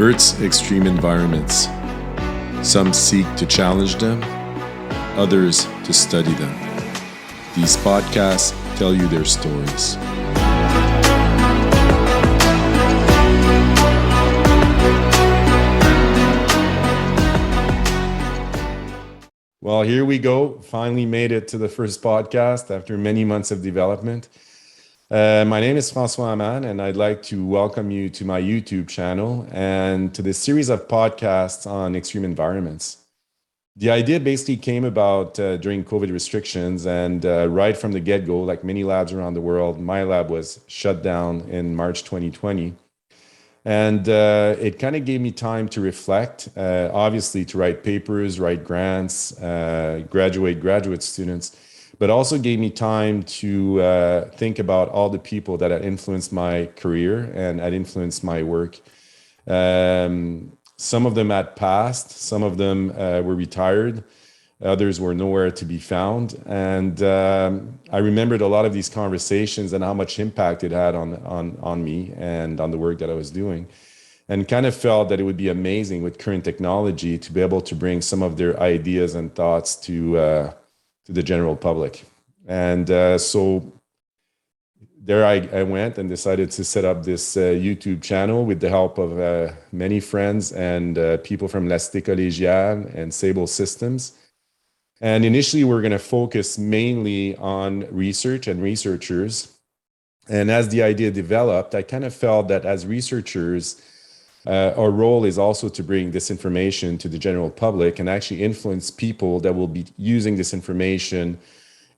Earth's extreme environments. Some seek to challenge them, others to study them. These podcasts tell you their stories. Well, here we go. Finally made it to the first podcast after many months of development. My name is François Aman, and I'd like to welcome you to my YouTube channel and to this series of podcasts on extreme environments. The idea basically came about during COVID restrictions, and right from the get-go, like many labs around the world, my lab was shut down in March 2020. And it kind of gave me time to reflect, obviously to write papers, write grants, graduate students, but also gave me time to think about all the people that had influenced my career and had influenced my work. Some of them had passed, some of them were retired, others were nowhere to be found. And I remembered a lot of these conversations and how much impact it had on me and on the work that I was doing. And kind of felt that it would be amazing with current technology to be able to bring some of their ideas and thoughts to the general public. And so there I went and decided to set up this YouTube channel with the help of many friends and people from l'Institut Collégial and Sable Systems. And initially, we're going to focus mainly on research and researchers. And as the idea developed, I kind of felt that as researchers, our role is also to bring this information to the general public and actually influence people that will be using this information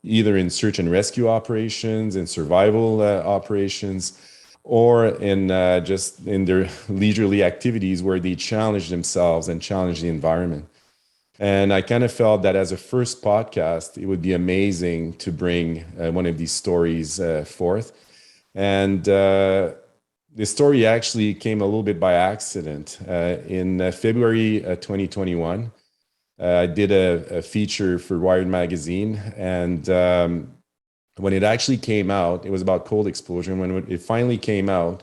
either in search and rescue operations, in survival operations, or in just in their leisurely activities where they challenge themselves and challenge the environment. And I kind of felt that as a first podcast, it would be amazing to bring one of these stories forth. And the story actually came a little bit by accident. In February 2021, I did a feature for Wired magazine. And when it actually came out, it was about cold exposure. And when it finally came out,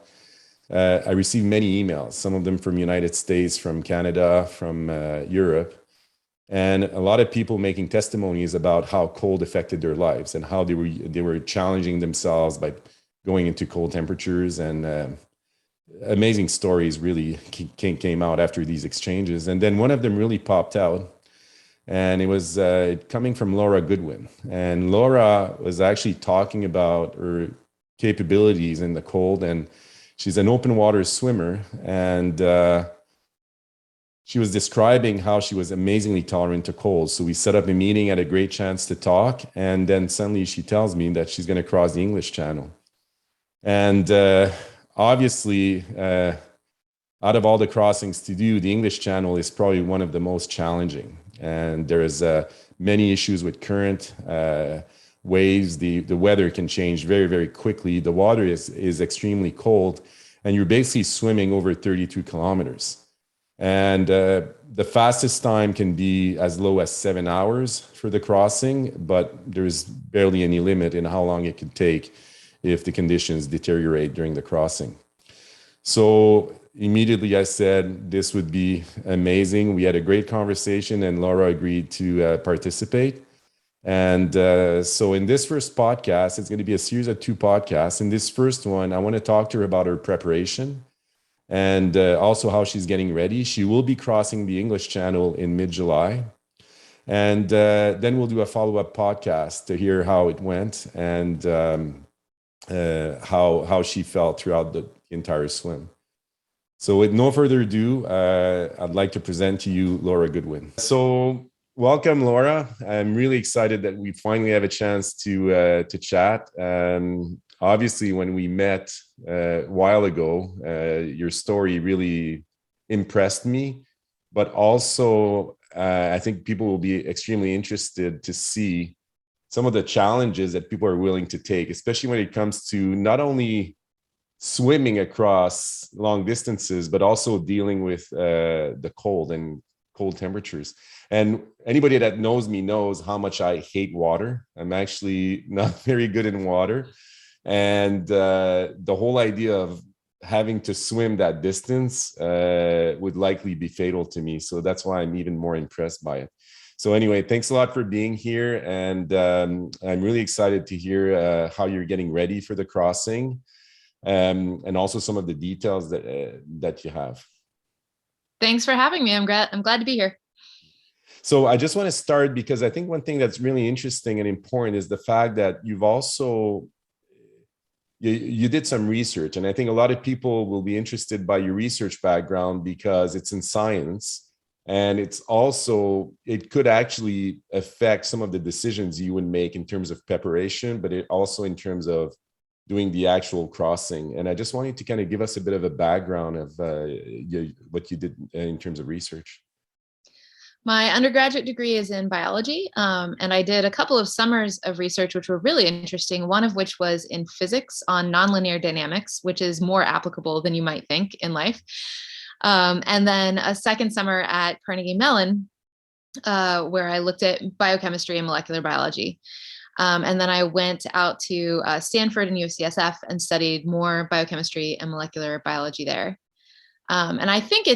I received many emails, some of them from the United States, from Canada, from Europe. And a lot of people making testimonies about how cold affected their lives and how they were challenging themselves by going into cold temperatures. And amazing stories really came out after these exchanges. And then one of them really popped out, and it was coming from Laura Goodwin. And Laura was actually talking about her capabilities in the cold, and she's an open water swimmer. And she was describing how she was amazingly tolerant to cold. So we set up a meeting, had a great chance to talk. And then suddenly she tells me that she's going to cross the English Channel. And obviously, out of all the crossings to do, the English Channel is probably one of the most challenging. And there's many issues with current, waves. The weather can change very, very quickly. The water is extremely cold, and you're basically swimming over 32 kilometers. And the fastest time can be as low as 7 hours for the crossing, but there's barely any limit in how long it can take if the conditions deteriorate during the crossing. So immediately I said this would be amazing. We had a great conversation, and Laura agreed to participate. And so in this first podcast, it's going to be a series of 2 podcasts. In this first one, I want to talk to her about her preparation and also how she's getting ready. She will be crossing the English Channel in mid-July. And then we'll do a follow-up podcast to hear how it went and how she felt throughout the entire swim. So with no further ado, I'd like to present to you Laura Goodwin. So welcome, Laura. I'm really excited that we finally have a chance to chat. Obviously, when we met a while ago, your story really impressed me, but also I think people will be extremely interested to see some of the challenges that people are willing to take, especially when it comes to not only swimming across long distances, but also dealing with the cold and cold temperatures. And anybody that knows me knows how much I hate water. I'm actually not very good in water. And the whole idea of having to swim that distance would likely be fatal to me. So that's why I'm even more impressed by it. So anyway, thanks a lot for being here. And I'm really excited to hear how you're getting ready for the crossing, and also some of the details that you have. Thanks for having me. I'm glad to be here. So I just want to start because I think one thing that's really interesting and important is the fact that you did some research, and I think a lot of people will be interested by your research background because it's in science, and it could actually affect some of the decisions you would make in terms of preparation, but it also in terms of doing the actual crossing. And I just wanted to kind of give us a bit of a background of what you did in terms of research. My undergraduate degree is in biology, and I did a couple of summers of research, which were really interesting, one of which was in physics on nonlinear dynamics, which is more applicable than you might think in life. And then a second summer at Carnegie Mellon, where I looked at biochemistry and molecular biology. And then I went out to Stanford and UCSF and studied more biochemistry and molecular biology there. And I think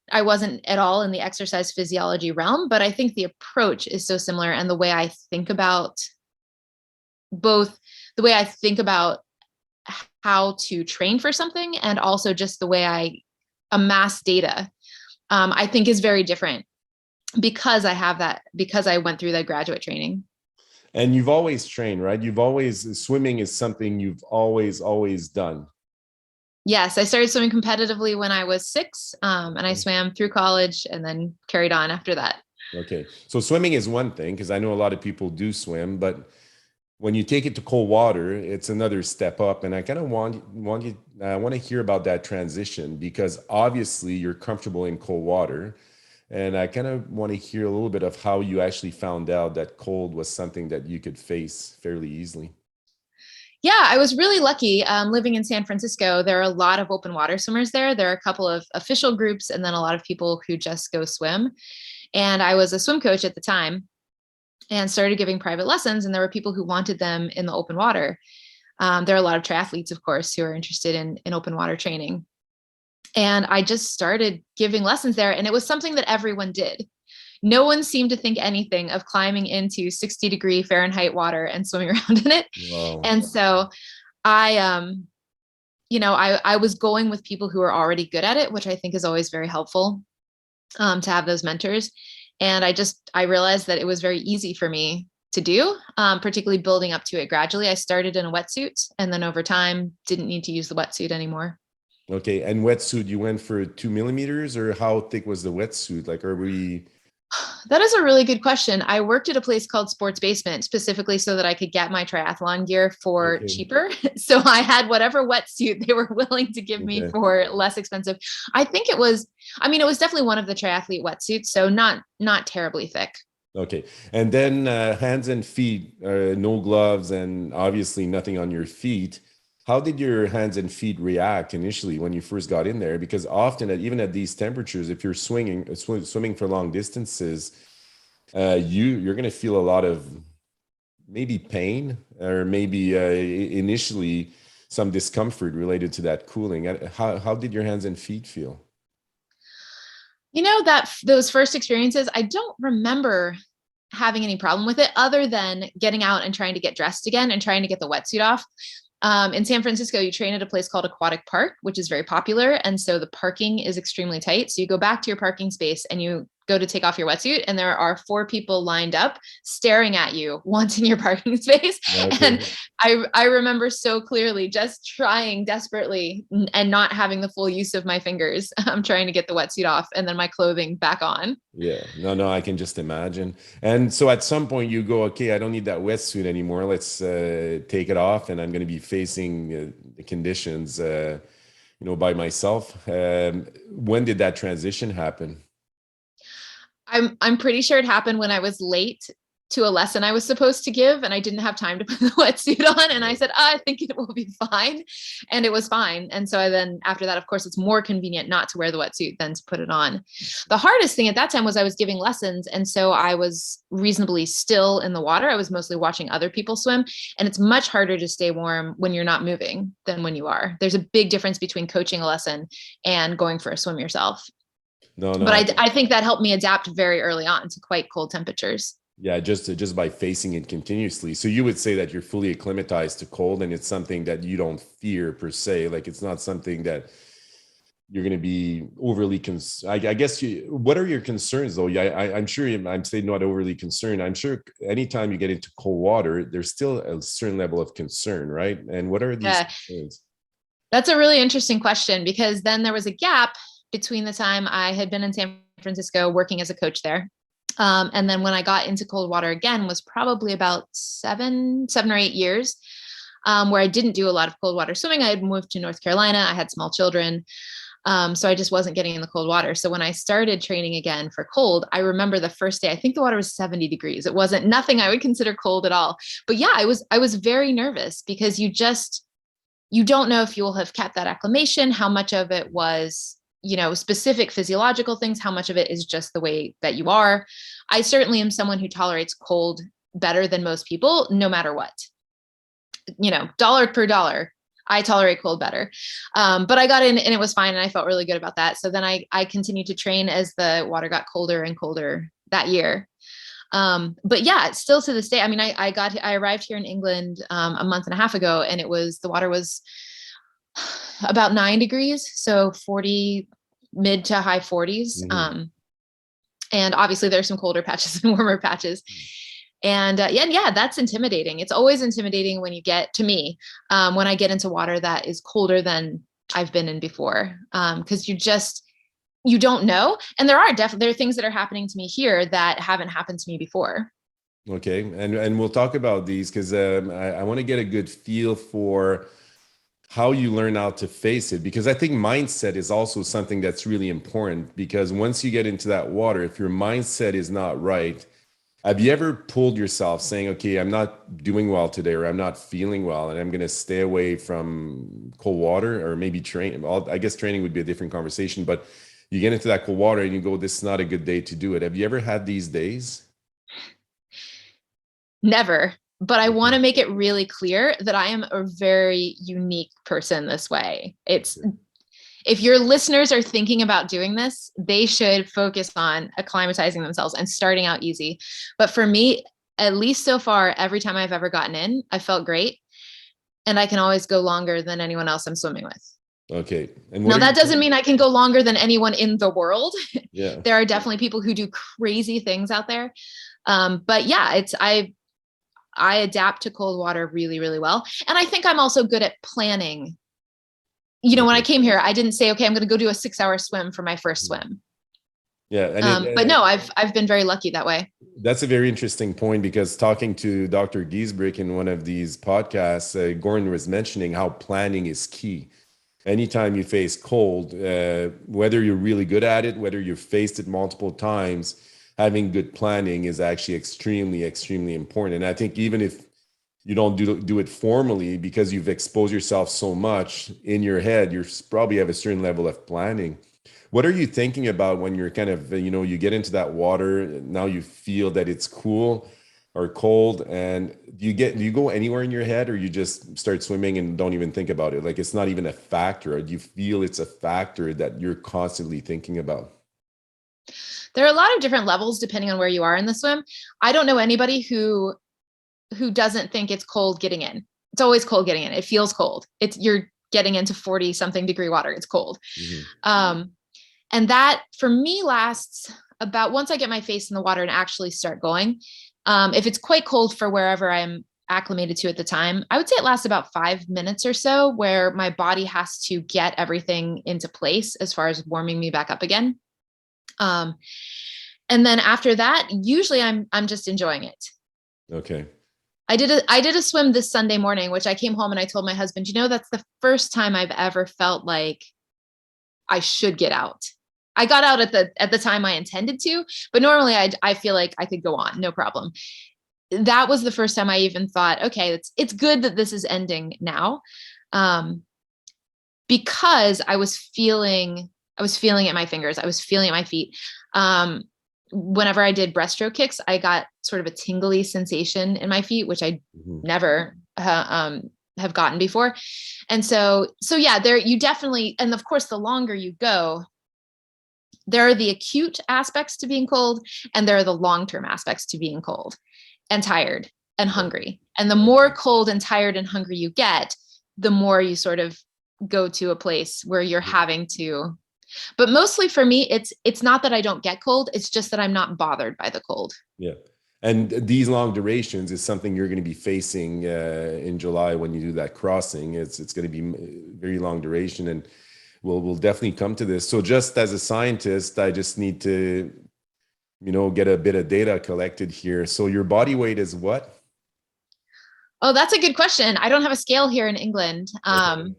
I wasn't at all in the exercise physiology realm, but I think the approach is so similar. And the way I think about how to train for something and also just the way I amass data, I think is very different because I went through that graduate training. And you've always trained, right? Swimming is something you've always done. Yes, I started swimming competitively when I was 6, and I swam through college and then carried on after that. Okay. So swimming is one thing, because I know a lot of people do swim, but when you take it to cold water, it's another step up. And I kind of I want to hear about that transition, because obviously you're comfortable in cold water. And I kind of want to hear a little bit of how you actually found out that cold was something that you could face fairly easily. Yeah, I was really lucky living in San Francisco. There are a lot of open water swimmers there. There are a couple of official groups and then a lot of people who just go swim. And I was a swim coach at the time and started giving private lessons. And there were people who wanted them in the open water. There are a lot of triathletes, of course, who are interested in open water training. And I just started giving lessons there. And it was something that everyone did. No one seemed to think anything of climbing into 60-degree Fahrenheit water and swimming around in it. Wow. And so I, I was going with people who are already good at it, which I think is always very helpful to have those mentors. And I realized that it was very easy for me to do, particularly building up to it gradually. I started in a wetsuit and then over time didn't need to use the wetsuit anymore. Okay. And wetsuit, you went for 2 millimeters, or how thick was the wetsuit? Like, are we? That is a really good question. I worked at a place called Sports Basement specifically so that I could get my triathlon gear for Okay. cheaper. So I had whatever wetsuit they were willing to give me Okay. for less expensive. It was definitely one of the triathlete wetsuits, so not terribly thick. Okay. And then hands and feet, no gloves, and obviously nothing on your feet. How did your hands and feet react initially when you first got in there? Because often, even at these temperatures, if you're swimming for long distances, you're going to feel a lot of maybe pain, or maybe initially some discomfort related to that cooling. How did your hands and feet feel? That those first experiences, I don't remember having any problem with it other than getting out and trying to get dressed again and trying to get the wetsuit off. In San Francisco, you train at a place called Aquatic Park, which is very popular. And so the parking is extremely tight. So you go back to your parking space and you go to take off your wetsuit, and there are 4 people lined up staring at you, wanting your parking space. Okay. And I remember so clearly just trying desperately and not having the full use of my fingers. I'm trying to get the wetsuit off and then my clothing back on. Yeah, no, I can just imagine. And so at some point you go, okay, I don't need that wetsuit anymore. Let's take it off, and I'm going to be facing the conditions, by myself. When did that transition happen? I'm pretty sure it happened when I was late to a lesson I was supposed to give, and I didn't have time to put the wetsuit on. And I said, I think it will be fine. And it was fine. And so then after that, of course, it's more convenient not to wear the wetsuit than to put it on. The hardest thing at that time was I was giving lessons. And so I was reasonably still in the water. I was mostly watching other people swim. And it's much harder to stay warm when you're not moving than when you are. There's a big difference between coaching a lesson and going for a swim yourself. No, no. But I think that helped me adapt very early on to quite cold temperatures. Yeah, just by facing it continuously. So you would say that you're fully acclimatized to cold, and it's something that you don't fear per se. Like it's not something that you're going to be overly I guess what are your concerns though? Yeah, I'm sure I'm saying not overly concerned. I'm sure anytime you get into cold water, there's still a certain level of concern, right? And what are these concerns? That's a really interesting question, because then there was a gap between the time I had been in San Francisco working as a coach there. And then when I got into cold water again was probably about 7 or 8 years, where I didn't do a lot of cold water swimming. I had moved to North Carolina. I had small children. So I just wasn't getting in the cold water. So when I started training again for cold, I remember the first day, I think the water was 70 degrees. It wasn't nothing I would consider cold at all. But yeah, I was very nervous, because you don't know if you will have kept that acclimation, how much of it was, specific physiological things, how much of it is just the way that you are. I certainly am someone who tolerates cold better than most people, no matter what. Dollar per dollar, I tolerate cold better. But I got in and it was fine, and I felt really good about that. So then I continued to train as the water got colder and colder that year. But yeah, still to this day, I mean, I arrived here in England a month and a half ago, and the water was about 9 degrees. So 40, mid to high 40s. Mm-hmm. And obviously there's some colder patches and warmer patches. And yeah, that's intimidating. It's always intimidating when you get to me, when I get into water that is colder than I've been in before. Cause you don't know. And there are things that are happening to me here that haven't happened to me before. Okay. And we'll talk about these, because I want to get a good feel for how you learn how to face it, because I think mindset is also something that's really important, because once you get into that water, if your mindset is not right, have you ever pulled yourself saying, okay, I'm not doing well today, or I'm not feeling well, and I'm going to stay away from cold water, or maybe train? I guess training would be a different conversation, but you get into that cold water and you go, this is not a good day to do it. Have you ever had these days? Never. But I want to make it really clear that I am a very unique person this way. If your listeners are thinking about doing this, they should focus on acclimatizing themselves and starting out easy. But for me, at least so far, every time I've ever gotten in, I felt great. And I can always go longer than anyone else I'm swimming with. Okay. And now that doesn't mean I can go longer than anyone in the world. Yeah. There are definitely people who do crazy things out there. But yeah, I adapt to cold water really, really well. And I think I'm also good at planning. When I came here, I didn't say, okay, I'm going to go do a 6-hour swim for my first swim. Yeah. But no, I've been very lucky that way. That's a very interesting point, because talking to Dr. Giesbrick in one of these podcasts, Gordon was mentioning how planning is key. Anytime you face cold, whether you're really good at it, whether you've faced it multiple times, having good planning is actually extremely, extremely important. And I think even if you don't do it formally, because you've exposed yourself so much in your head, you probably have a certain level of planning. What are you thinking about when you're kind of, you get into that water, now you feel that it's cool or cold, and do you go anywhere in your head, or you just start swimming and don't even think about it? Like it's not even a factor, or do you feel it's a factor that you're constantly thinking about? There are a lot of different levels depending on where you are in the swim. I don't know anybody who doesn't think it's cold getting in. It's always cold getting in. It feels cold. You're getting into 40 something degree water. It's cold. Mm-hmm. And that for me lasts about, once I get my face in the water and actually start going. If it's quite cold for wherever I'm acclimated to at the time, I would say it lasts about 5 minutes or so, where my body has to get everything into place as far as warming me back up again. And then after that, usually I'm just enjoying it. Okay. I did a swim this Sunday morning, which I came home and I told my husband, that's the first time I've ever felt like I should get out. I got out at the time I intended to, but normally I feel like I could go on, no problem. that was the first time I even thought, okay, it's good that this is ending now. Um, because I was feeling it in my fingers. I was feeling it in my feet. Whenever I did breaststroke kicks, I got sort of a tingly sensation in my feet, which I never have gotten before. And so yeah, there you definitely, and of course, the longer you go, there are the acute aspects to being cold, and there are the long-term aspects to being cold and tired and hungry. And the more cold and tired and hungry you get, the more you sort of go to a place where you're having to, but mostly for me, it's not that I don't get cold, it's just that I'm not bothered by the cold. Yeah. And these long durations is something you're going to be facing in July when you do that crossing. It's going to be very long duration, and we'll definitely come to this. So just as a scientist, I just need to, get a bit of data collected here. So your body weight is what? Oh, that's a good question. I don't have a scale here in England. Okay.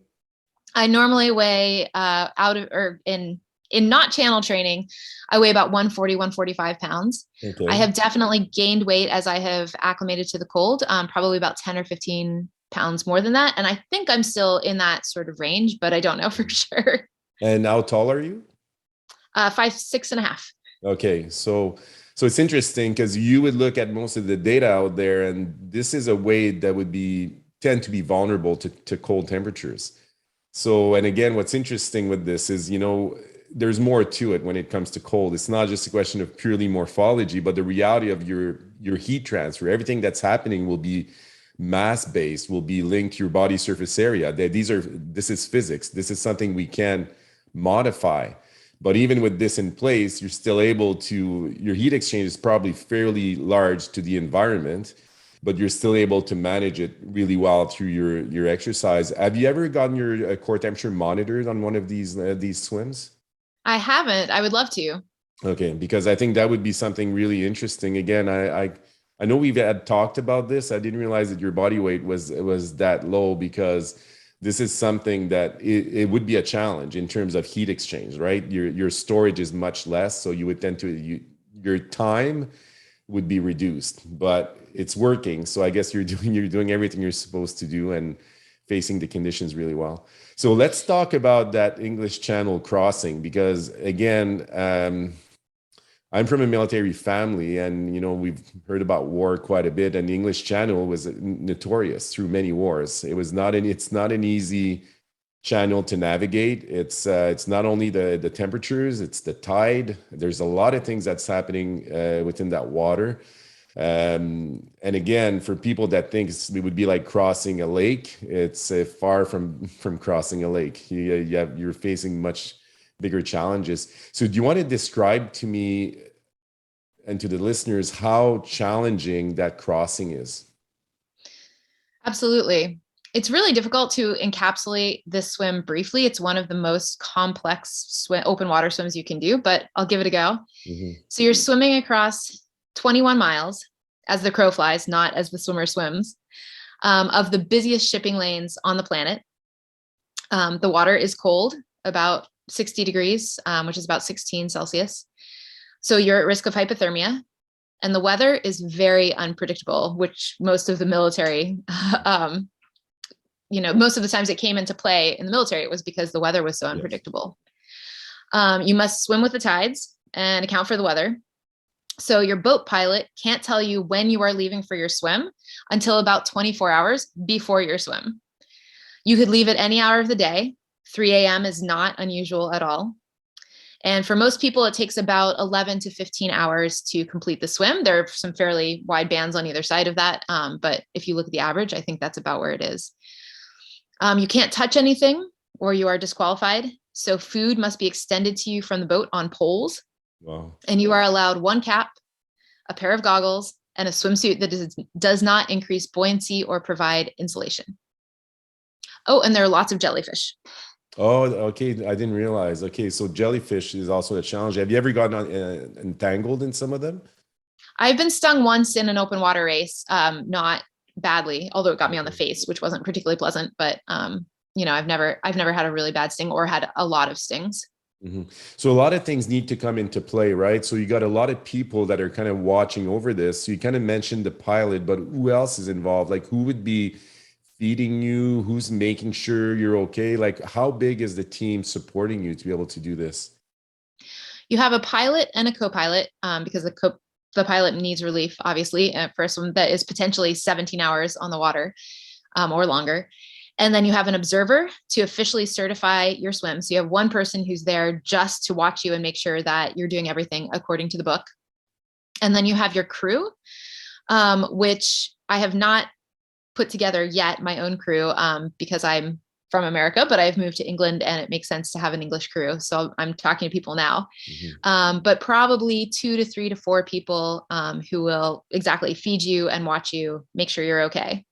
I normally weigh out of, or in not channel training, I weigh about 140, 145 pounds. I Okay. have definitely gained weight as I have acclimated to the cold, probably about 10 or 15 pounds more than that. And I think I'm still in that sort of range, but I don't know for sure. And how tall are you? 5'6.5". Okay, so it's interesting because you would look at most of the data out there, and this is a weight that would be tend to be vulnerable to cold temperatures. So, and again, what's interesting with this is, there's more to it when it comes to cold. It's not just a question of purely morphology, but the reality of your heat transfer. Everything that's happening will be mass based, will be linked to your body surface area. This is physics. This is something we can modify. But even with this in place, you're still able to, your heat exchange is probably fairly large to the environment, but you're still able to manage it really well through your exercise. Have you ever gotten your core temperature monitored on one of these swims? I haven't. I would love to. Okay, because I think that would be something really interesting. Again, I know we've had talked about this. I didn't realize that your body weight was that low, because this is something that it would be a challenge in terms of heat exchange, right? Your storage is much less, so you would tend to your time would be reduced, but it's working. So I guess you're doing everything you're supposed to do and facing the conditions really well. So let's talk about that English Channel crossing, because again, I'm from a military family, and we've heard about war quite a bit. And the English Channel was notorious through many wars. It's not an easy channel to navigate. It's not only the temperatures, it's the tide. There's a lot of things that's happening within that water. And again, for people that think it would be like crossing a lake, it's far from crossing a lake. You're facing much bigger challenges. So do you want to describe to me and to the listeners how challenging that crossing is? Absolutely. It's really difficult to encapsulate this swim briefly. It's one of the most complex open water swims you can do, but I'll give it a go. Mhm. So you're swimming across 21 miles as the crow flies, not as the swimmer swims, of the busiest shipping lanes on the planet. The water is cold, about 60 degrees, which is about 16 Celsius. So you're at risk of hypothermia. And the weather is very unpredictable, which most of the military, most of the times it came into play in the military, it was because the weather was so Yes. unpredictable. You must swim with the tides and account for the weather. So your boat pilot can't tell you when you are leaving for your swim until about 24 hours before your swim. You could leave at any hour of the day. 3 a.m. is not unusual at all. And for most people, it takes about 11 to 15 hours to complete the swim. There are some fairly wide bands on either side of that. But if you look at the average, I think that's about where it is. You can't touch anything or you are disqualified. So food must be extended to you from the boat on poles. Wow. And you are allowed one cap, a pair of goggles, and a swimsuit that does not increase buoyancy or provide insulation. Oh, and there are lots of jellyfish. Oh, okay. I didn't realize. Okay, so jellyfish is also a challenge. Have you ever gotten entangled in some of them? I've been stung once in an open water race, not badly, although it got me on the Okay. face, which wasn't particularly pleasant. But I've never had a really bad sting or had a lot of stings. So a lot of things need to come into play, right? So you got a lot of people that are kind of watching over this. So you kind of mentioned the pilot, but who else is involved? Like who would be feeding you? Who's making sure you're okay? Like how big is the team supporting you to be able to do this? You have a pilot and a co-pilot, because the pilot needs relief, obviously, for a swim that is potentially 17 hours on the water, or longer. And then you have an observer to officially certify your swim. So you have one person who's there just to watch you and make sure that you're doing everything according to the book. And then you have your crew, which I have not put together yet, my own crew, because I'm from America, but I've moved to England and it makes sense to have an English crew. So I'm talking to people now, Mhm. but probably 2 to 3 to 4 people, who will exactly feed you and watch you, make sure you're okay.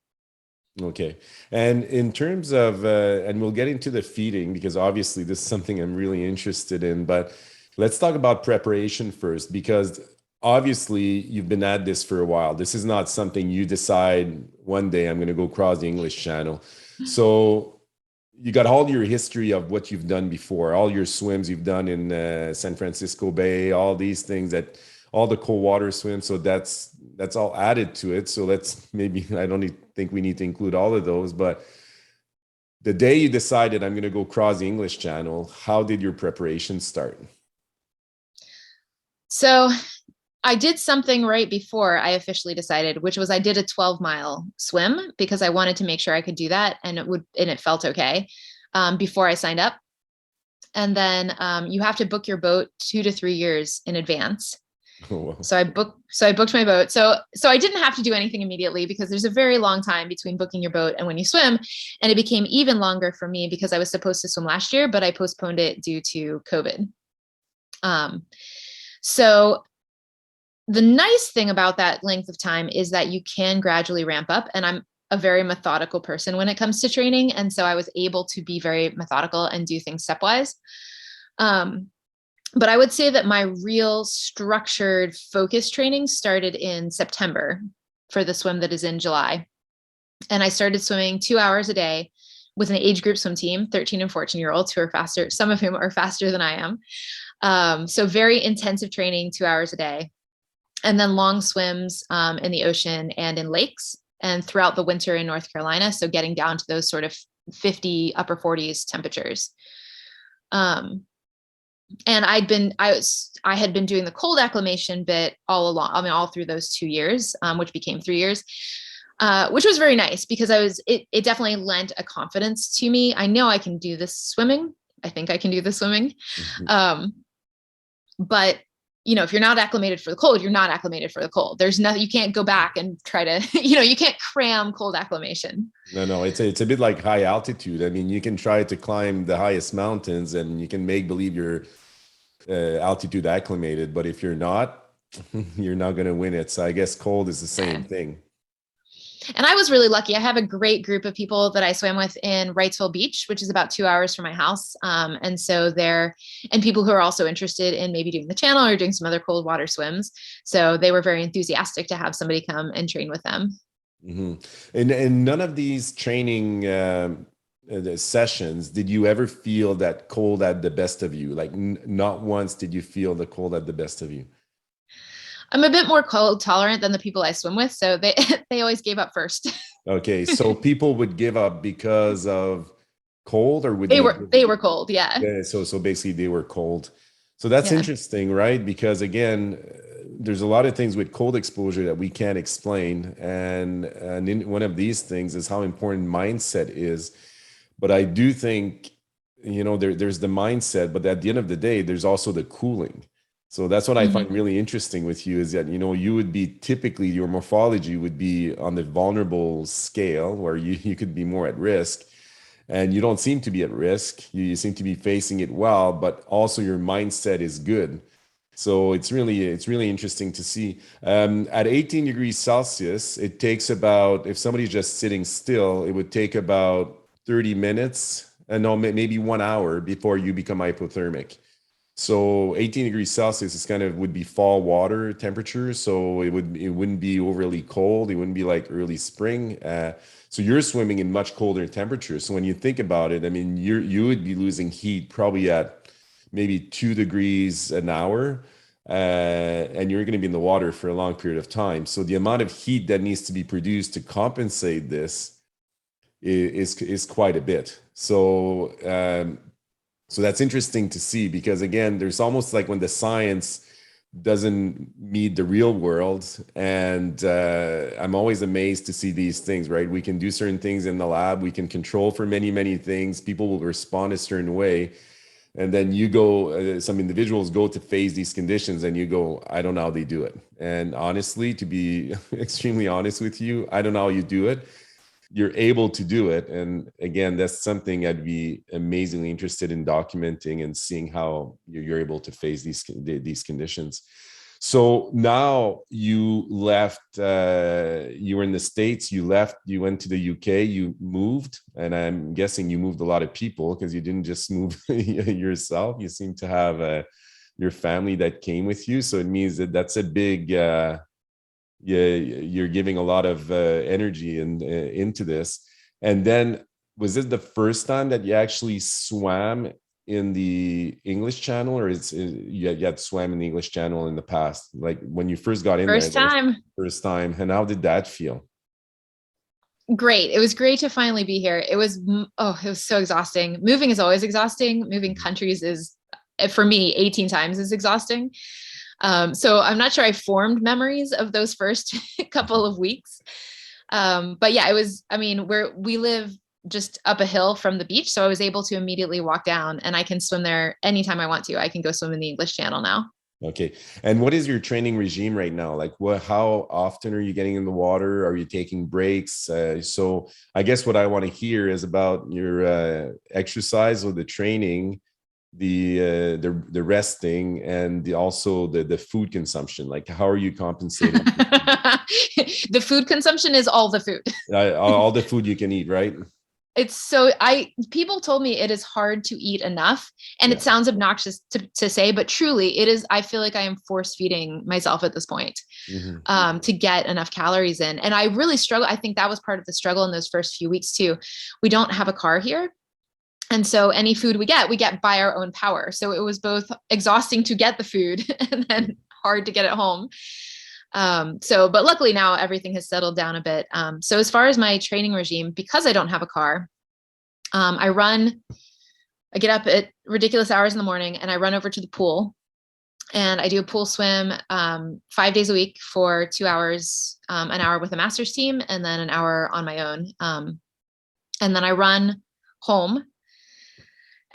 Okay. And in terms of, and we'll get into the feeding because obviously this is something I'm really interested in, but let's talk about preparation first because obviously you've been at this for a while. This is not something you decide one day I'm going to go cross the English Channel. So you got all your history of what you've done before, all your swims you've done in San Francisco Bay, all these things that all the cold water swims. So that's all added to it. So let's maybe I don't think we need to include all of those, but the day you decided I'm going to go cross the English Channel, how did your preparation start? So I did something right before I officially decided, which was I did a 12-mile swim because I wanted to make sure I could do that and it felt okay, before I signed up. And then, you have to book your boat 2 to 3 years in advance. Oh, well. So I booked my boat. So I didn't have to do anything immediately because there's a very long time between booking your boat and when you swim. And it became even longer for me because I was supposed to swim last year, but I postponed it due to COVID. Um, so the nice thing about that length of time is that you can gradually ramp up. And I'm a very methodical person when it comes to training. And so I was able to be very methodical and do things stepwise. Um, but I would say that my real structured focus training started in September for the swim that is in July. And I started swimming 2 hours a day with an age group swim team, 13 and 14-year-olds who are faster, some of whom are faster than I am. So very intensive training, 2 hours a day. And then long swims, in the ocean and in lakes and throughout the winter in North Carolina. So getting down to those sort of 50 upper 40s temperatures. Um, and I had been doing the cold acclimation bit all along. I mean, all through those 2 years, which became 3 years, which was very nice because it definitely lent a confidence to me. I know I can do this swimming. I think I can do this swimming. Mhm. Um, but if you're not acclimated for the cold, you're not acclimated for the cold. There's nothing, you can't go back and try to, you can't cram cold acclimation. No, it's a bit like high altitude. I mean, you can try to climb the highest mountains and you can make believe you're altitude acclimated, but if you're not, you're not going to win it. So I guess cold is the same Yeah. thing. And I was really lucky. I have a great group of people that I swam with in Wrightsville Beach, which is about 2 hours from my house. And so and people who are also interested in maybe doing the channel or doing some other cold water swims. So they were very enthusiastic to have somebody come and train with them. Hmm. And none of these training the sessions, did you ever feel that cold at the best of you? Like not once did you feel the cold at the best of you? I'm a bit more cold tolerant than the people I swim with. So they, they always gave up first. Okay, so people would give up because of cold, or would they they were, give? they were cold. Yeah. Yeah, so basically they were cold. So that's Yeah. interesting, right? Because again, there's a lot of things with cold exposure that we can't explain, and one of these things is how important mindset is. But I do think, there's the mindset, but at the end of the day, there's also the cooling. So that's what I find Mhm. really interesting with you is that, you would be typically your morphology would be on the vulnerable scale where you could be more at risk. And you don't seem to be at risk. You seem to be facing it well, but also your mindset is good. So it's really interesting to see. At 18 degrees Celsius, it takes about, if somebody's just sitting still, it would take about 30 minutes, and no, maybe 1 hour before you become hypothermic. So 18 degrees Celsius is kind of would be fall water temperature. So it wouldn't be overly cold. It wouldn't be like early spring. So you're swimming in much colder temperatures. So when you think about it, I mean, you would be losing heat probably at maybe 2 degrees an hour, and you're going to be in the water for a long period of time. So the amount of heat that needs to be produced to compensate this is quite a bit. So that's interesting to see, because again, there's almost like when the science doesn't meet the real world, and I'm always amazed to see these things, right? We can do certain things in the lab, we can control for many things, people will respond a certain way, and then you go, some individuals go to face these conditions and you go, I don't know how they do it. And honestly, to be extremely honest with you, I don't know how you do it. You're able to do it. And again, that's something I'd be amazingly interested in documenting and seeing how you're able to face these conditions. So now you left, you were in the States, you left, you went to the UK, you moved, and I'm guessing you moved a lot of people, because you didn't just move yourself. You seem to have your family that came with you. So it means that that's a big, you're giving a lot of energy into this. And then, was this the first time that you actually swam in the English Channel, or you had swam in the English Channel in the past? Like when you first got in First there, time. first time, and how did that feel? Great. It was great to finally be here. It was so exhausting. Moving is always exhausting. Moving countries is, for me, 18 times is exhausting. So I'm not sure I formed memories of those first couple of weeks. But yeah, it was, I mean, we live just up a hill from the beach. So I was able to immediately walk down, and I can swim there anytime I want to. I can go swim in the English Channel now. Okay. And what is your training regime right now? Like how often are you getting in the water? Are you taking breaks? So I guess what I want to hear is about your exercise or the training, the resting, and also the food consumption. Like how are you compensating? The food consumption is all the food. All the food you can eat, right? People told me it is hard to eat enough, and Yeah. it sounds obnoxious to say, but truly it is. I feel like I am force feeding myself at this point, to get enough calories in. And I really struggle. I think that was part of the struggle in those first few weeks too. We don't have a car here. And so any food we get by our own power. So it was both exhausting to get the food and then hard to get it home. But luckily now everything has settled down a bit. So as far as my training regime, because I don't have a car, I get up at ridiculous hours in the morning and I run over to the pool, and I do a pool swim 5 days a week for 2 hours, an hour with a master's team, and then an hour on my own. And then I run home,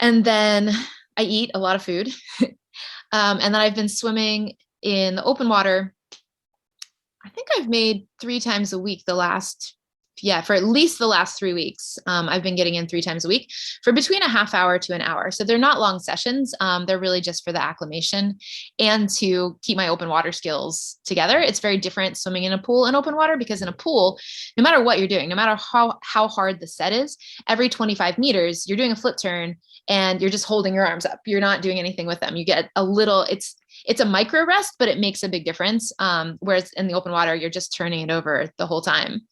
and then I eat a lot of food. And then I've been swimming in the open water. I think I've made 3 times a week for at least the last 3 weeks. I've been getting in 3 times a week for between a half hour to an hour. So they're not long sessions. They're really just for the acclimation and to keep my open water skills together. It's very different swimming in a pool and open water, because in a pool, no matter what you're doing, no matter how hard the set is, every 25 meters, you're doing a flip turn and you're just holding your arms up. You're not doing anything with them. You get a little, it's a micro rest, but it makes a big difference. Whereas in the open water, you're just turning it over the whole time.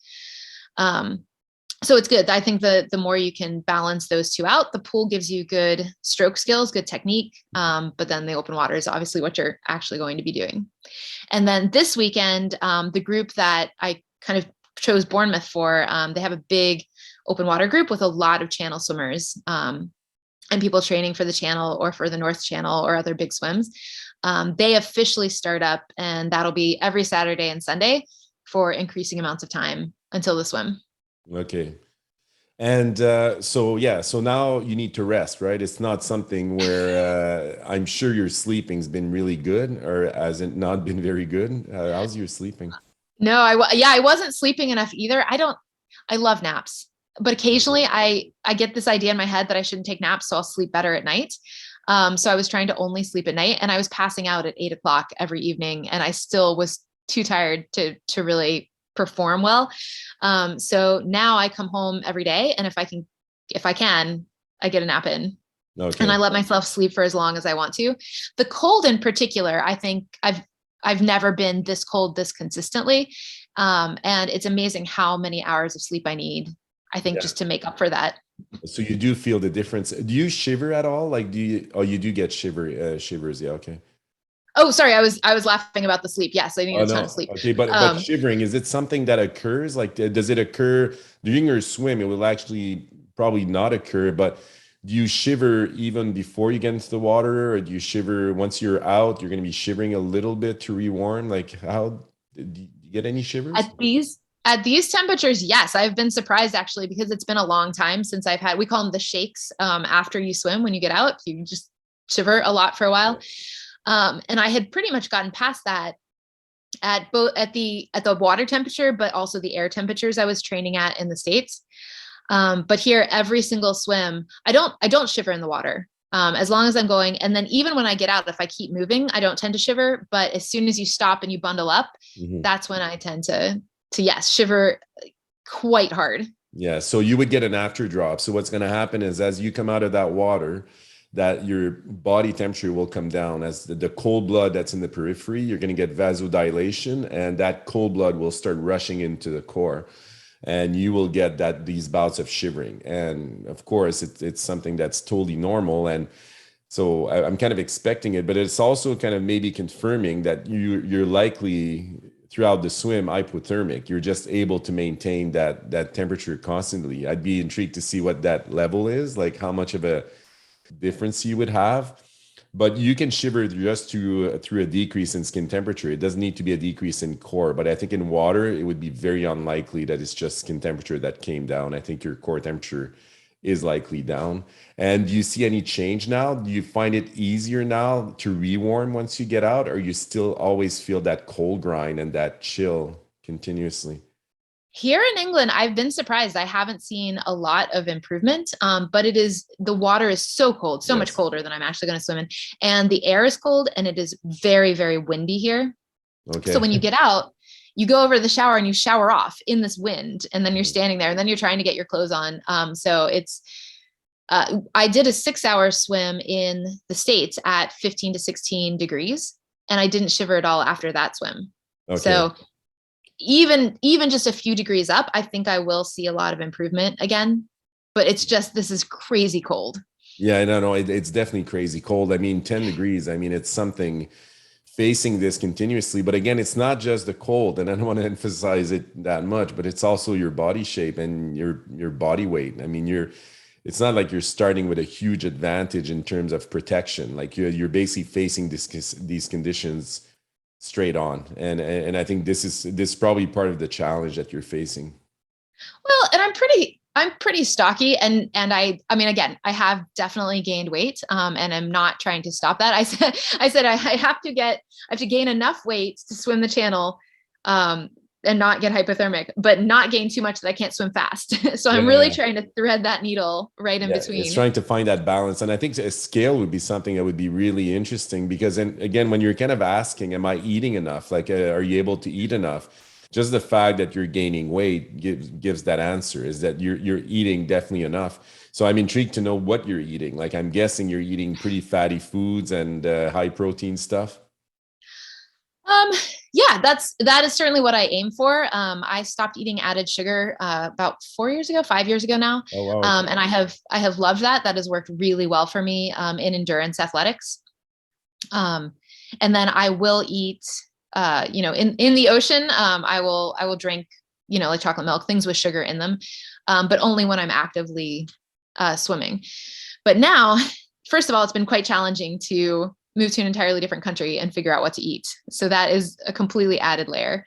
So it's good. I think the more you can balance those two out, the pool gives you good stroke skills, good technique. But then the open water is obviously what you're actually going to be doing. And then this weekend, the group that I kind of chose Bournemouth for, they have a big open water group with a lot of channel swimmers, and people training for the channel or for the North Channel or other big swims. They officially start up, and that'll be every Saturday and Sunday for increasing amounts of time until the swim. Okay. And so now you need to rest, right? It's not something where I'm sure your sleeping's been really good, or has it not been very good? How's your sleeping? No, I wasn't sleeping enough either. I love naps, but occasionally I get this idea in my head that I shouldn't take naps, so I'll sleep better at night. So I was trying to only sleep at night, and I was passing out at 8 o'clock every evening, and I still was too tired to really perform well. So now I come home every day, and if I can, I get a nap in. Okay. And I let myself sleep for as long as I want to. The cold in particular, I think I've never been this cold this consistently. And it's amazing how many hours of sleep I need, I think, just to make up for that. So you do feel the difference. Do you shiver at all? Like, do you? Oh, you do get shivers. Yeah. Okay. Oh, sorry, I was laughing about the sleep. Yes, I need Oh a ton of no. sleep. Okay, but Um, shivering, is it something that occurs? Like, does it occur during your swim? It will actually probably not occur, but do you shiver even before you get into the water, or do you shiver once you're out? You're going to be shivering a little bit to rewarm. Like, how do you get any shivers? at these temperatures, yes, I've been surprised actually because it's been a long time since I've had. We call them the shakes. After you swim, when you get out, you just shiver a lot for a while. And I had pretty much gotten past that at both at the water temperature, but also the air temperatures I was training at in the States. But here, every single swim, I don't shiver in the water. As long as I'm going. And then even when I get out, if I keep moving, I don't tend to shiver. But as soon as you stop and you bundle up, Mhm. that's when I tend to yes, shiver quite hard. Yeah, so you would get an after drop. So what's going to happen is as you come out of that water, that your body temperature will come down as the cold blood that's in the periphery, you're going to get vasodilation and that cold blood will start rushing into the core and you will get that these bouts of shivering. And of course, it's something that's totally normal and so I'm kind of expecting it, but it's also kind of maybe confirming that you're likely throughout the swim hypothermic. You're just able to maintain that temperature constantly. I'd be intrigued to see what that level is, like how much of a difference you would have. But you can shiver just through a decrease in skin temperature. It doesn't need to be a decrease in core. But I think in water, it would be very unlikely that it's just skin temperature that came down. I think your core temperature is likely down. And do you see any change now? Do you find it easier now to rewarm once you get out, or you still always feel that cold grind and that chill continuously? Here in England, I've been surprised. I haven't seen a lot of improvement, but the water is so cold, so much Yes. colder than I'm actually going to swim in. And the air is cold and it is very, very windy here. So Okay. when you get out, you go over to the shower and you shower off in this wind, and then you're standing there and then you're trying to get your clothes on. I did a 6 hour swim in the States at 15 to 16 degrees, and I didn't shiver at all after that swim. Okay. So even just a few degrees up, I think I will see a lot of improvement again. But it's just this is crazy cold. Yeah, no, no, it's definitely crazy cold. I mean, 10 degrees. I mean, it's something facing this continuously. But again, it's not just the cold, and I don't want to emphasize it that much, but it's also your body shape and your body weight. I mean, it's not like you're starting with a huge advantage in terms of protection. Like you're basically facing these conditions straight on. And I think this is probably part of the challenge that you're facing. Well, and I'm pretty stocky, and I mean, again, I have definitely gained weight, and I'm not trying to stop that. I said I have to gain enough weight to swim the channel, um, and not get hypothermic, but not gain too much that I can't swim fast. So I'm really Yeah. trying to thread that needle right in Yeah, it's between. trying to find that balance. And I think a scale would be something that would be really interesting because, and again, when you're kind of asking, am I eating enough? Like, are you able to eat enough? Just the fact that you're gaining weight gives that answer is that you're eating definitely enough. So I'm intrigued to know what you're eating. Like, I'm guessing you're eating pretty fatty foods and high protein stuff. Um, yeah, that is certainly what I aim for. I stopped eating added sugar about 4 years ago, 5 years ago now, Oh, wow. Okay. and I have loved that. That has worked really well for me in endurance athletics. Um, and then I will eat, in the ocean. I will drink, like chocolate milk, things with sugar in them, but only when I'm actively swimming. But now, first of all, it's been quite challenging to move to an entirely different country and figure out what to eat. So that is a completely added layer.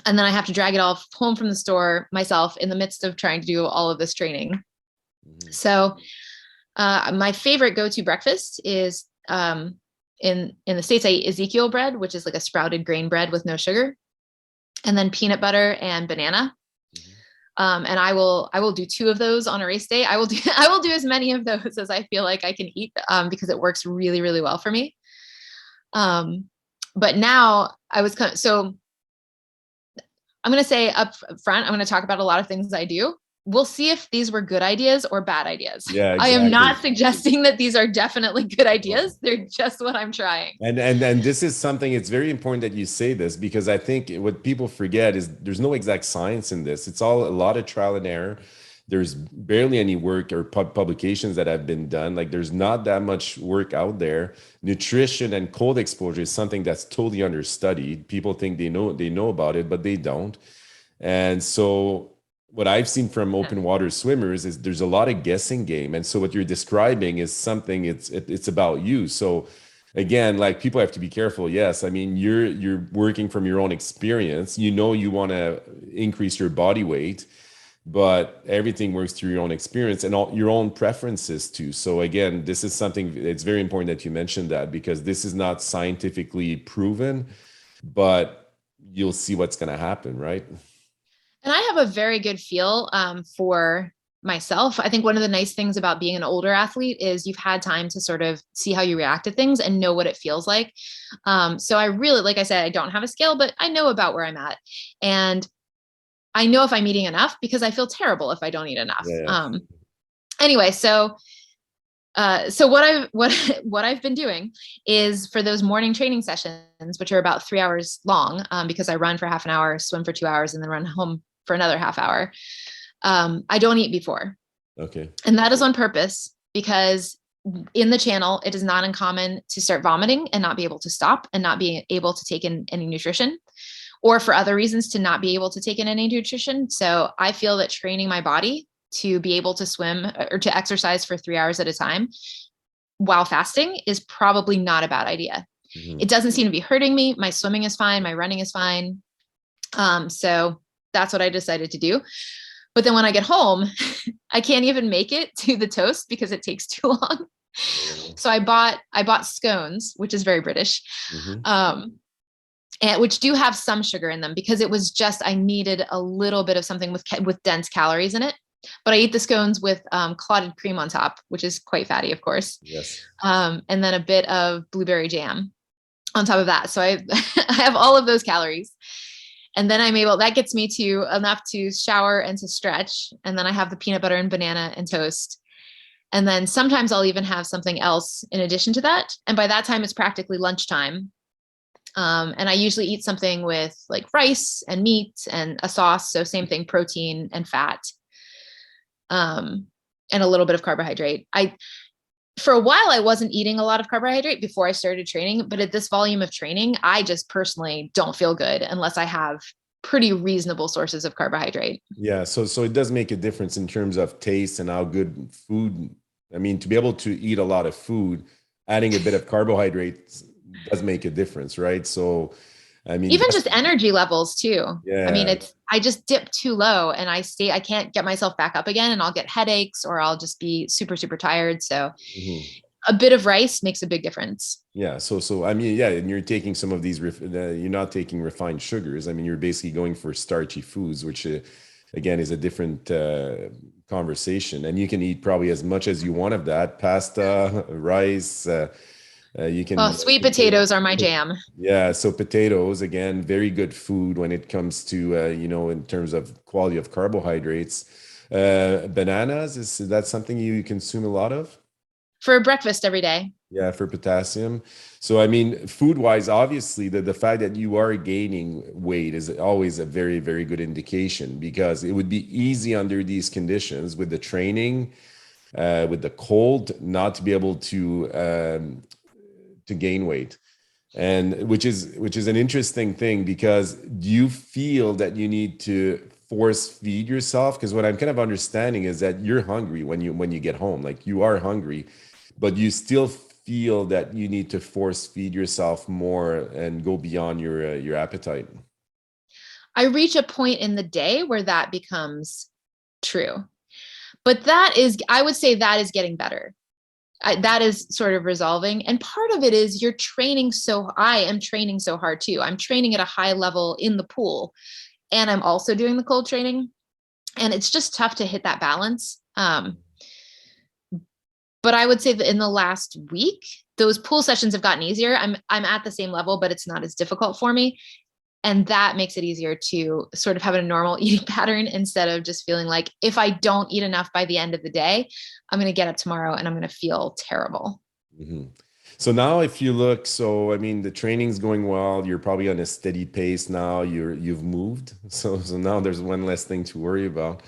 And then I have to drag it all home from the store myself in the midst of trying to do all of this training. Mhm. So my favorite go-to breakfast is in the States, I eat Ezekiel bread, which is like a sprouted grain bread with no sugar, and then peanut butter and banana. Mhm. And I will do two of those on a race day. I will do as many of those as I feel like I can eat, because it works really, really well for me. Um, but now so I'm going to say up front, I'm going to talk about a lot of things I do. We'll see if these were good ideas or bad ideas. Yeah, I am exactly. not suggesting that these are definitely good ideas. They're just what I'm trying. And this is something, it's very important that you say this because I think what people forget is there's no exact science in this. It's all a lot of trial and error. there's barely any work or publications that have been done. Like there's not that much work out there. Nutrition and cold exposure is something that's totally understudied. People think they know about it, but they don't. And so what I've seen from Yeah. open water swimmers is there's a lot of guessing game. And so what you're describing is something it's about you. So again, like people have to be careful. Yes, I mean you're working from your own experience. You know you want to increase your body weight, but everything works through your own experience and all your own preferences too. So again, this is something it's very important that you mentioned that because this is not scientifically proven, but you'll see what's going to happen, right? And I have a very good feel for myself. I think one of the nice things about being an older athlete is you've had time to sort of see how you react to things and know what it feels like. So I really, like I said, I don't have a scale, but I know about where I'm at. And I know if I'm eating enough because I feel terrible if I don't eat enough. Yeah. Anyway, so what I've been doing is for those morning training sessions, which are about 3 hours long, because I run for half an hour, swim for 2 hours, and then run home for another half hour. I don't eat before, Okay. and that is on purpose because in the channel, it is not uncommon to start vomiting and not be able to stop and not be able to take in any nutrition, or for other reasons to not be able to take in any nutrition. So I feel that training my body to be able to swim or to exercise for 3 hours at a time while fasting is probably not a bad idea. Mhm. It doesn't seem to be hurting me. My swimming is fine. My running is fine. So that's what I decided to do. But then when I get home, I can't even make it to the toast because it takes too long. So I bought scones, which is very British. Mhm. Um, and which do have some sugar in them because it was just I needed a little bit of something with dense calories in it. But I eat the scones with clotted cream on top, which is quite fatty, of course, Yes. and then a bit of blueberry jam on top of that. So I I have all of those calories, and then that gets me to enough to shower and to stretch, and then I have the peanut butter and banana and toast. And then sometimes I'll even have something else in addition to that. And by that time, it's practically lunchtime. And I usually eat something with like rice and meat and a sauce. So same thing, protein and fat, um, and a little bit of carbohydrate. For a while, I wasn't eating a lot of carbohydrate before I started training, but at this volume of training, I just personally don't feel good unless I have pretty reasonable sources of carbohydrate. Yeah. So it does make a difference in terms of taste and how good food. I mean, to be able to eat a lot of food, adding a bit of carbohydrates does make a difference, right? So, I mean, Even that's just energy levels too. I mean, yeah. I just dip too low and I can't get myself back up again and I'll get headaches or I'll just be super, super tired. So Mhm. a bit of rice makes a big difference. Yeah. So I mean, yeah, and you're taking some of these. You're not taking refined sugars. I mean, you're basically going for starchy foods, which again is a different conversation. And you can eat probably as much as you want of that: pasta, rice. You Oh, can, sweet potatoes are my jam. yeah. So potatoes, again, very good food when it comes to in terms of quality of carbohydrates. Bananas is that something you consume a lot of? For breakfast every day. Yeah, for potassium. So, I mean, food wise, obviously, the fact that you are gaining weight is always a very, very good indication because it would be easy under these conditions with the training, with the cold, not to be able to gain weight. And which is an interesting thing because do you feel that you need to force feed yourself? Because what I'm kind of understanding is that you're hungry when you get home, like you are hungry, but you still feel that you need to force feed yourself more and go beyond your appetite. I reach a point in the day where that becomes true. But that is, I would say that is getting better. That is sort of resolving. And part of it is I am training so hard too. I'm training at a high level in the pool and I'm also doing the cold training. And it's just tough to hit that balance. But I would say that in the last week, those pool sessions have gotten easier. I'm at the same level, but it's not as difficult for me. And that makes it easier to sort of have a normal eating pattern instead of just feeling like if I don't eat enough by the end of the day, I'm going to get up tomorrow and I'm going to feel terrible. Mhm. So now if you look, so I mean the training's going well, you're probably on a steady pace now, you've moved. So now there's one less thing to worry about.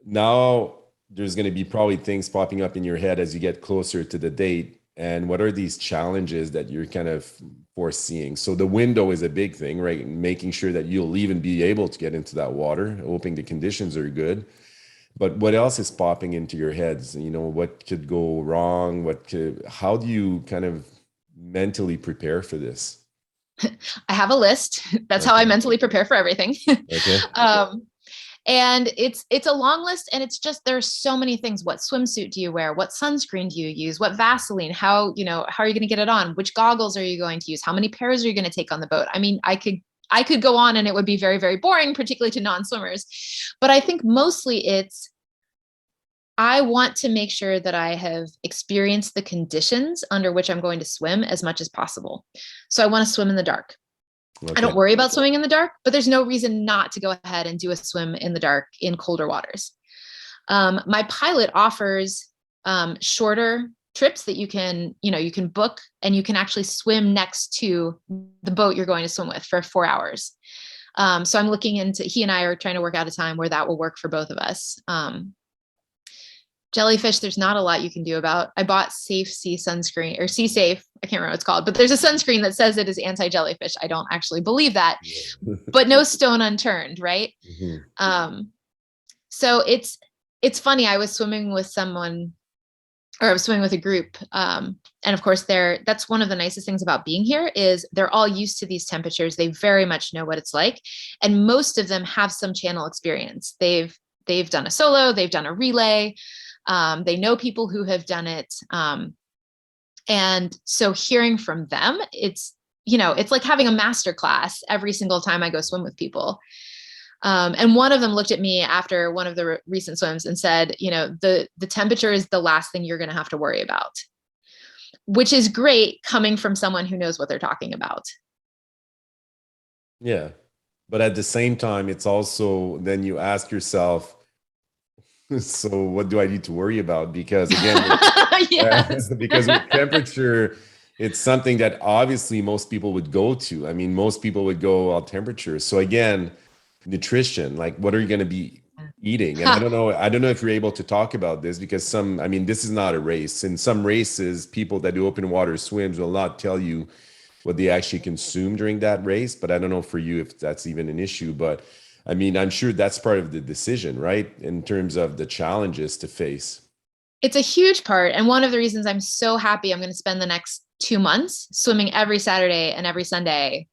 Now there's going to be probably things popping up in your head as you get closer to the date. And what are these challenges that you're kind of foreseeing? So the window is a big thing, right? Making sure that you'll even be able to get into that water, hoping the conditions are good. But what else is popping into your heads? You know, what could go wrong? How do you kind of mentally prepare for this? I have a list. That's how I Okay. mentally prepare for everything. Okay. um, and it's a long list, and it's just there's so many things. What swimsuit do you wear? What sunscreen do you use? What Vaseline? How are you going to get it on? Which goggles are you going to use? How many pairs are you going to take on the boat? I mean, I could go on and it would be very, very boring, particularly to non-swimmers. But I think mostly it's I want to make sure that I have experienced the conditions under which I'm going to swim as much as possible. So I want to swim in the dark. I Okay. don't worry about swimming in the dark, but there's no reason not to go ahead and do a swim in the dark in colder waters. My pilot offers shorter trips that you can book, and you can actually swim next to the boat you're going to swim with for 4 hours. So I'm looking into, he and I are trying to work out a time where that will work for both of us. Jellyfish, there's not a lot you can do about. I bought Safe Sea sunscreen, or Sea Safe. I can't remember what it's called, but there's a sunscreen that says it is anti-jellyfish. I don't actually believe that, Yeah. but no stone unturned, right? Mhm. Um, so it's funny. I was swimming with someone, or I was swimming with a group, and of course, that's one of the nicest things about being here is they're all used to these temperatures. They very much know what it's like, and most of them have some channel experience. They've done a solo, they've done a relay. They know people who have done it. And so hearing from them, it's like having a master class every single time I go swim with people. And one of them looked at me after one of the recent swims and said, the temperature is the last thing you're going to have to worry about, which is great coming from someone who knows what they're talking about. Yeah. But at the same time, it's also then you ask yourself, so what do I need to worry about? Because again, Yes. because with temperature, it's something that obviously most people would go to. I mean, most people would go, well, temperature. So again, nutrition, like what are you going to be eating? And I don't know if you're able to talk about this because I mean, this is not a race. In some races, people that do open water swims will not tell you what they actually consume during that race. But I don't know for you if that's even an issue. But I mean, I'm sure that's part of the decision, right? In terms of the challenges to face. It's a huge part. And one of the reasons I'm so happy I'm going to spend the next 2 months swimming every Saturday and every Sunday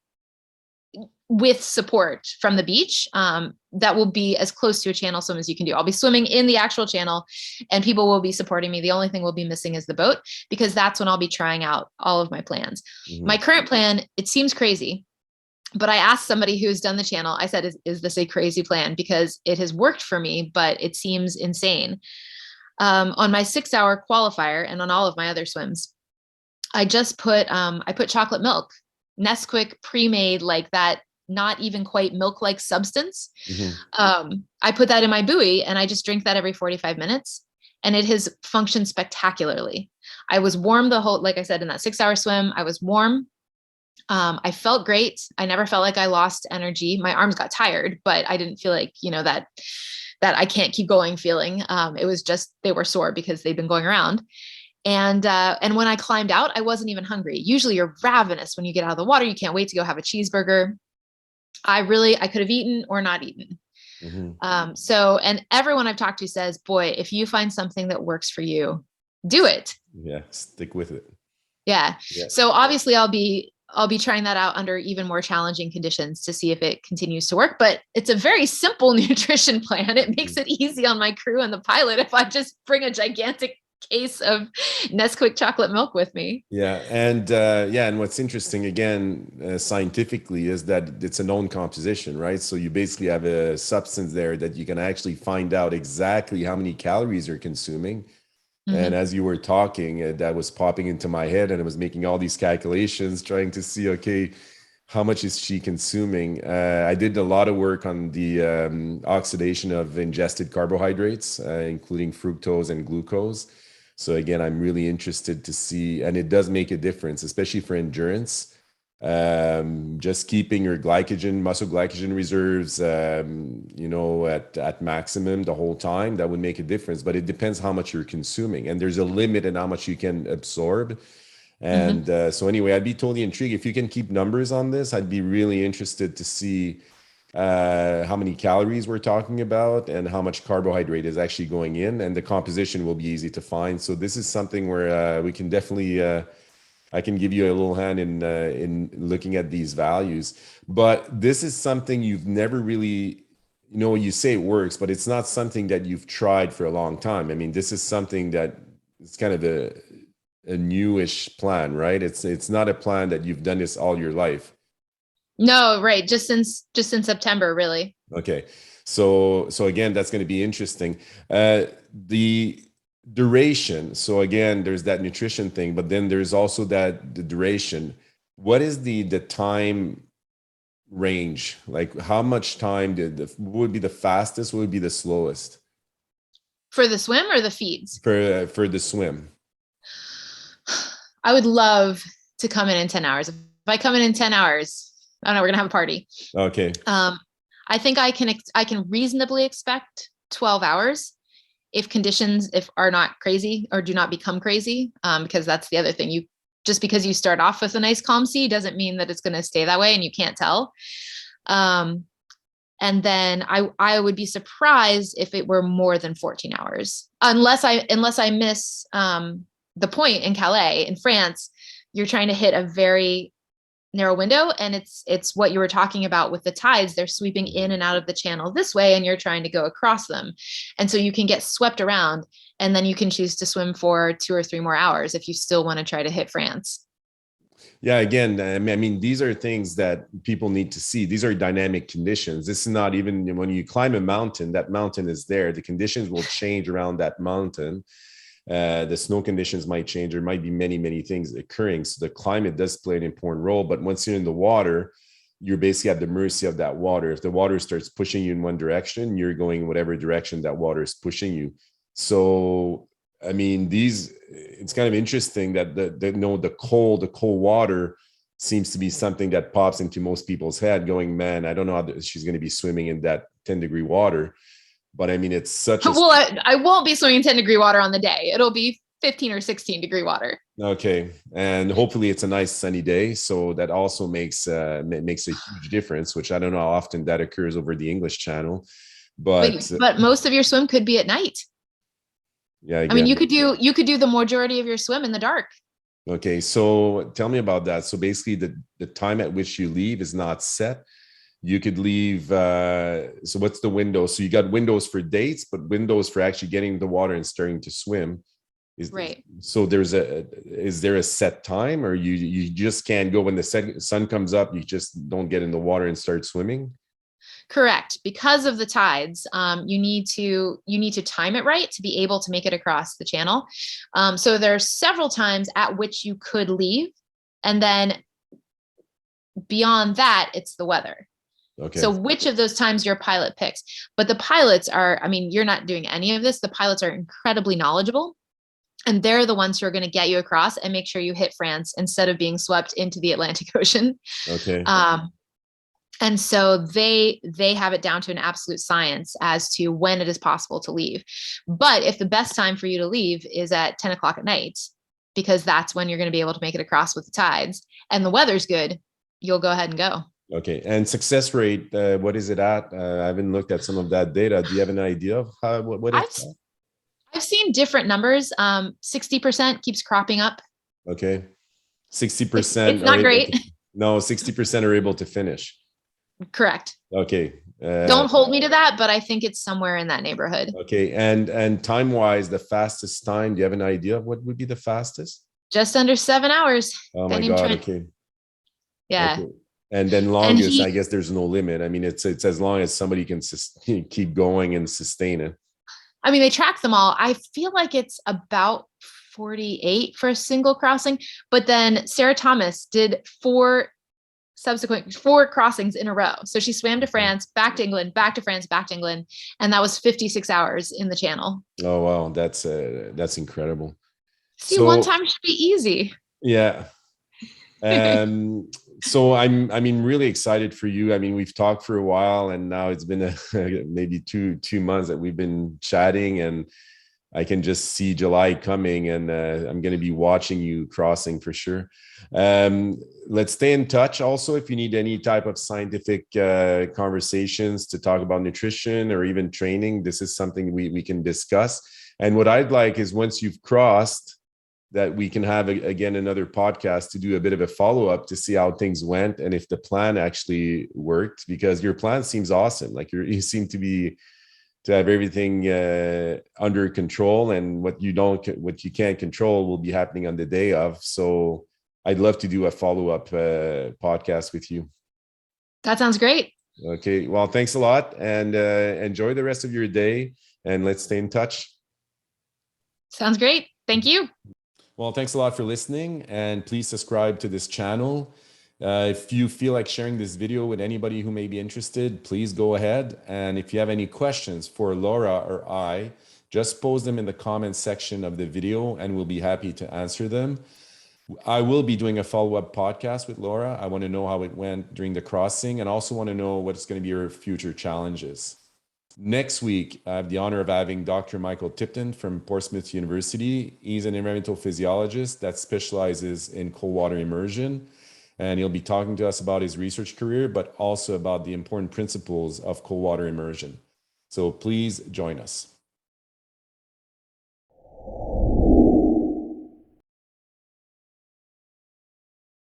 with support from the beach, that will be as close to a channel swim as you can do. I'll be swimming in the actual channel and people will be supporting me. The only thing we'll be missing is the boat, because that's when I'll be trying out all of my plans. My Mhm. current plan, it seems crazy, but I asked somebody who's done the channel, I said, is this a crazy plan? Because it has worked for me, but it seems insane. On my 6 hour qualifier and on all of my other swims, I put chocolate milk, Nesquik pre-made, like that, not even quite milk-like substance. Mhm. I put that in my buoy and I just drink that every 45 minutes. And it has functioned spectacularly. I was warm like I said, in that 6 hour swim, I was warm. I felt great. I never felt like I lost energy. My arms got tired, but I didn't feel like, that I can't keep going feeling. It was just, they were sore because they've been going around. And when I climbed out, I wasn't even hungry. Usually you're ravenous when you get out of the water. You can't wait to go have a cheeseburger. I could have eaten or not eaten. Mhm. And everyone I've talked to says, boy, if you find something that works for you, do it. Yeah, stick with it. Yeah. Yeah. So obviously I'll be trying that out under even more challenging conditions to see if it continues to work. But it's a very simple nutrition plan. It makes it easy on my crew and the pilot if I just bring a gigantic case of Nesquik chocolate milk with me. Yeah, and what's interesting again, scientifically, is that it's a known composition, right? So you basically have a substance there that you can actually find out exactly how many calories you're consuming. And Mm-hmm. as you were talking, that was popping into my head, and I was making all these calculations, trying to see, okay, how much is she consuming? I did a lot of work on the oxidation of ingested carbohydrates, including fructose and glucose. So again, I'm really interested to see, and it does make a difference, especially for endurance. just keeping your muscle glycogen reserves, at maximum the whole time, that would make a difference. But it depends how much you're consuming, and there's a limit in how much you can absorb. Mm-hmm. And so anyway, I'd be totally intrigued if you can keep numbers on this. I'd be really interested to see how many calories we're talking about and how much carbohydrate is actually going in, and the composition will be easy to find. So this is something where we can definitely I can give you a little hand in looking at these values. But this is something you've never really, you say it works, but it's not something that you've tried for a long time. I mean, this is something that it's kind of a newish plan, right? It's not a plan that you've done this all your life. No, right. Just in September, really. Okay. So again, that's going to be interesting. The duration. So again, there's that nutrition thing, but then there's also the duration. What is the time range? Like how much time what would be the fastest? What would be the slowest For the swim or the feeds? for the swim? I would love to come in 10 hours. If I come in 10 hours, I don't know, we're gonna have a party. Okay. I think I can reasonably expect 12 hours if conditions are not crazy or do not become crazy. Because that's the other thing. Just because you start off with a nice calm sea doesn't mean that it's going to stay that way, and you can't tell. And then I would be surprised if it were more than 14 hours, unless I miss the point in Calais in France. You're trying to hit a very narrow window, and it's what you were talking about with the tides. They're sweeping in and out of the channel this way, and you're trying to go across them, and so you can get swept around, and then you can choose to swim for 2 or 3 more hours if you still want to try to hit France. Yeah, again, I mean, these are things that people need to see. These are dynamic conditions. This is not even when you climb a mountain, that mountain is there. The conditions will change around that mountain. The snow conditions might change. There might be many, many things occurring. So the climate does play an important role. But once you're in the water, you're basically at the mercy of that water. If the water starts pushing you in one direction, you're going in whatever direction that water is pushing you. So, I mean, it's kind of interesting that the cold water seems to be something that pops into most people's head going, man, I don't know how she's going to be swimming in that 10-degree water. But I mean, it's such a... Well, I won't be swimming 10-degree water on the day. It'll be 15 or 16-degree water. Okay. And hopefully it's a nice sunny day. So that also makes a huge difference, which I don't know how often that occurs over the English Channel. But most of your swim could be at night. Yeah. Again. I mean, you could do the majority of your swim in the dark. Okay. So tell me about that. So basically the time at which you leave is not set. You could leave. So what's the window? So you got windows for dates, but windows for actually getting in the water and starting to swim. Right. So is there a set time, or you just can't go when the sun comes up? You just don't get in the water and start swimming? Correct. Because of the tides, you need to time it right to be able to make it across the channel. So there are several times at which you could leave, and then beyond that, it's the weather. Okay. So which of those times your pilot picks? But the pilots are, I mean, you're not doing any of this. The pilots are incredibly knowledgeable, and they're the ones who are going to get you across and make sure you hit France instead of being swept into the Atlantic Ocean. Okay. And so they have it down to an absolute science as to when it is possible to leave. But if the best time for you to leave is at 10 o'clock at night, because that's when you're going to be able to make it across with the tides and the weather's good, you'll go ahead and go. Okay. And success rate, what is it at? I haven't looked at some of that data. Do you have an idea of what it's at? I've seen different numbers. 60% keeps cropping up. Okay. 60%. It's not great. No, 60% are able to finish. Correct. Okay. Don't hold me to that, but I think it's somewhere in that neighborhood. Okay. And time-wise, the fastest time, do you have an idea of what would be the fastest? Just under 7 hours. Oh my God. Okay. Yeah. Okay. And then longest, I guess there's no limit. I mean, it's as long as somebody can keep going and sustain it. I mean, they track them all. I feel like it's about 48 for a single crossing, but then Sarah Thomas did 4 crossings in a row. So she swam to France, back to England, back to France, back to England, and that was 56 hours in the channel. Oh wow, that's incredible. See, one time should be easy. Yeah. So I mean, really excited for you. I mean, we've talked for a while, and now it's been maybe two months that we've been chatting, and I can just see July coming, and I'm going to be watching you crossing for sure. Um, let's stay in touch. Also, if you need any type of scientific conversations to talk about nutrition or even training, this is something we can discuss. And what I'd like is once you've crossed, that we can have again another podcast to do a bit of a follow-up to see how things went and if the plan actually worked, because your plan seems awesome. Like you seem to have everything under control, and what you can't control will be happening on the day of. So I'd love to do a follow-up podcast with you. That sounds great. Okay, well, thanks a lot, and enjoy the rest of your day, and let's stay in touch. Sounds great. Thank you. Well, thanks a lot for listening, and please subscribe to this channel. If you feel like sharing this video with anybody who may be interested, please go ahead. And if you have any questions for Laura or I, just post them in the comments section of the video and we'll be happy to answer them. I will be doing a follow-up podcast with Laura. I want to know how it went during the crossing, and also want to know what's going to be her future challenges. Next week, I have the honor of having Dr. Michael Tipton from Portsmouth University. He's an environmental physiologist that specializes in cold water immersion. And he'll be talking to us about his research career, but also about the important principles of cold water immersion. So please join us.